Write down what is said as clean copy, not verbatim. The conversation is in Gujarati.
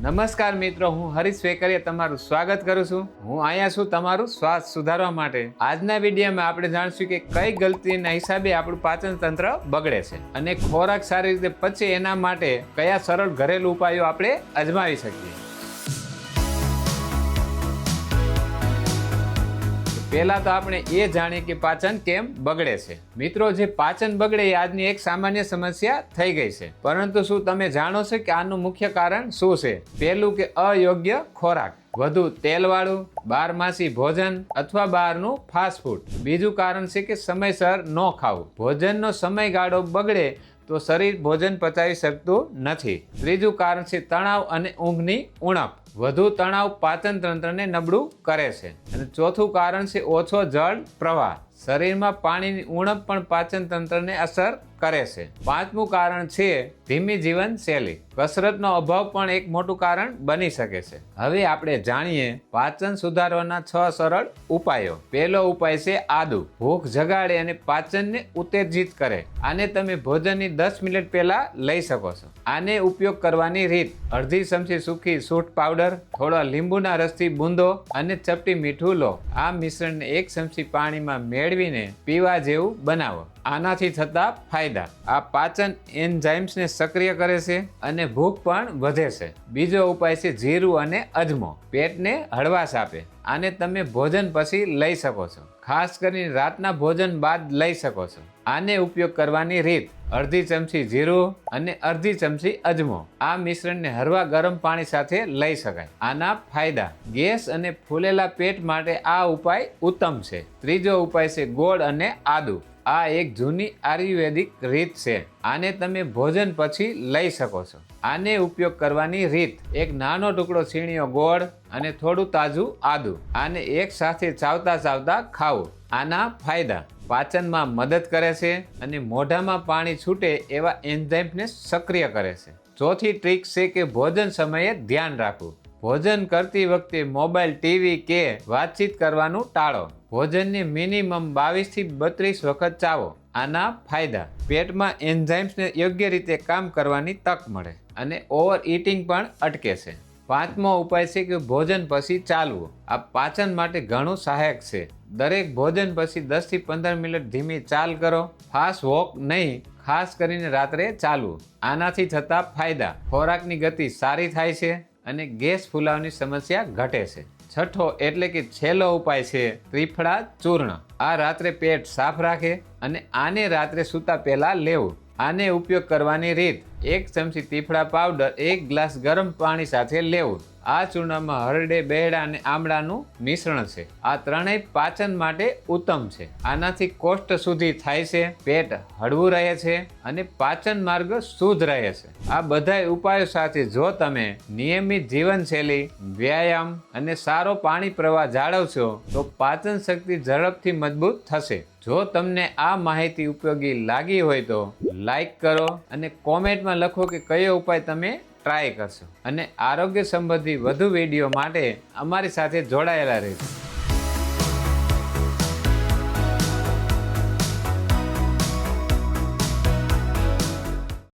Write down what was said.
નમસ્કાર મિત્રો, હું હરીશ વેકરિયા તમારું સ્વાગત કરું છું. હું અહીંયા છું તમારું સ્વાસ્થ્ય સુધારવા માટે. આજના વિડીયોમાં આપણે જાણશું કે કઈ ગલતીના હિસાબે આપણું પાચન તંત્ર બગડે છે અને ખોરાક સારી રીતે પચે એના માટે કયા સરળ ઘરેલું ઉપાયો આપણે અજમાવી શકીએ. પહેલા તો આપણે એ જાણીએ કે પાચન કેમ બગડે છે. મિત્રો, જે પાચન બગડે એ આજની એક સામાન્ય સમસ્યા થઈ ગઈ છે, પરંતુ શું તમે જાણો છો કે આનું મુખ્ય કારણ શું છે? પહેલું કે અયોગ્ય ખોરાક, વધુ તેલવાળું, બારમાસી ભોજન અથવા બહારનું ફાસ્ટ ફૂડ. બીજું કારણ છે કે સમયસર ન ખાવું. ભોજનનો સમયગાળો બગડે તો શરીર ભોજન પચાવી શકતું નથી. ત્રીજું કારણ છે તણાવ અને ઊંઘની ઉણપ. વધુ તણાવ પાચન તંત્રને નબળું કરે છે. અને ચોથું કારણ છે ઓછો જળ પ્રવાહ. શરીરમાં પાણીની ઉણપ પણ પાચન તંત્રને અસર કરે છે. પાંચમું કારણ છે ધીમી જીવનશૈલી. કસરતનો અભાવ પણ એક મોટું કારણ બની શકે છે. હવે આપણે જાણીએ પાચન સુધારવાના 6 સરળ ઉપાયો. પહેલો ઉપાય છે આદુ. ભૂખ જગાડે અને પાચનને ઉત્તેજિત કરે. આને તમે ભોજનની 10 મિનિટ પહેલા લઈ શકો છો. આને ઉપયોગ કરવાની રીત: અડધી ચમચી સૂકી સૂંઠ પાવડર, થોડા લીંબુના રસથી બૂંદો અને ચપટી મીઠું લો. આ મિશ્રણને 1 ચમચી પાણીમાં મેળવીને પીવા જેવું બનાવો. આનાથી થતા ફાયદા: આ પાચન એન્ઝાઇમ્સને સક્રિય કરે છે અને ભૂખ પણ વધે છે. બીજો ઉપાય છે જીરું અને અજમો. પેટને હળવાશ આપે. આને તમે ભોજન પછી લઈ શકો છો, ખાસ કરીને રાતના ભોજન બાદ લઈ શકો છો. આને ઉપયોગ કરવાની રીત: અડધી ચમચી જીરું અને અડધી ચમચી અજમો. આ મિશ્રણને હળવા ગરમ પાણી સાથે લઈ શકાય. આના ફાયદા: ગેસ અને ફૂલેલા પેટ માટે આ ઉપાય ઉત્તમ છે. ત્રીજો ઉપાય છે ગોળ અને આદુ. આ એક જૂની આયુર્વેદિક રીત છે. આને તમે ભોજન પછી લઈ શકો છો. આને ઉપયોગ કરવાની રીત: એક નાનો ટુકડો છીણ્યો ગોળ અને થોડું તાજું આદુ. આને એક સાથે ચાવતા ખાવું. આના ફાયદા: પાચનમાં મદદ કરે છે અને મોઢામાં પાણી છૂટે એવા એન્ઝાઇમ્સને સક્રિય કરે છે. ચોથી ટ્રીક છે કે ભોજન સમયે ધ્યાન રાખવું. ભોજન કરતી વખતે મોબાઈલ, ટીવી કે વાતચીત કરવાનું ટાળો. ભોજનને મિનિમમ 22 થી 32 વખત ચાવો. આના ફાયદા: પેટમાં એન્ઝાઇમ્સને યોગ્ય રીતે કામ કરવાની તક મળે અને ઓવર ઇટિંગ પણ અટકે છે. પાંચમો ઉપાય છે કે ભોજન પછી ચાલવું. આ પાચન માટે ઘણું સહાયક છે. દરેક ભોજન પછી 10 થી 15 મિનિટ ધીમી ચાલ કરો. ફાસ્ટ વોક નહીં, ખાસ કરીને રાત્રે ચાલવું. આનાથી થતા ફાયદા: ખોરાકની ગતિ સારી થાય છે અને ગેસ ફૂલાવની સમસ્યા ઘટે છે. છઠ્ઠો એટલે કે છેલ્લો ઉપાય છે ત્રિફળા ચૂર્ણ. આ રાત્રે પેટ સાફ રાખે અને આને રાત્રે સૂતા પહેલા લેવું. આને ઉપયોગ કરવાની રીત: 1 ચમચી ત્રિફળા પાવડર 1 ગ્લાસ ગરમ પાણી સાથે લેવું. આ ચૂર્ણમાં હરડે, બેરડા અને આમળાનું મિશ્રણ છે. આ ત્રણેય પાચન માટે ઉત્તમ છે. આનાથી કોષ્ઠ શુદ્ધિ થાય છે, પેટ હળવું રહે છે અને પાચન માર્ગ શુદ્ધ રહે છે. આ બધા ઉપાયો સાથે જો તમે નિયમિત જીવનશૈલી, વ્યાયામ અને સારો પાણી પ્રવાહ જાળવશો તો પાચન શક્તિ ઝડપથી મજબૂત થશે. જો તમને આ માહિતી ઉપયોગી લાગી હોય તો લાઈક કરો અને કોમેન્ટમાં લખો કે કયો ઉપાય તમે ટ્રાય કરશો. અને આરોગ્ય સંબંધી વધુ વિડીયો માટે અમારી સાથે જોડાયેલા રહેજો.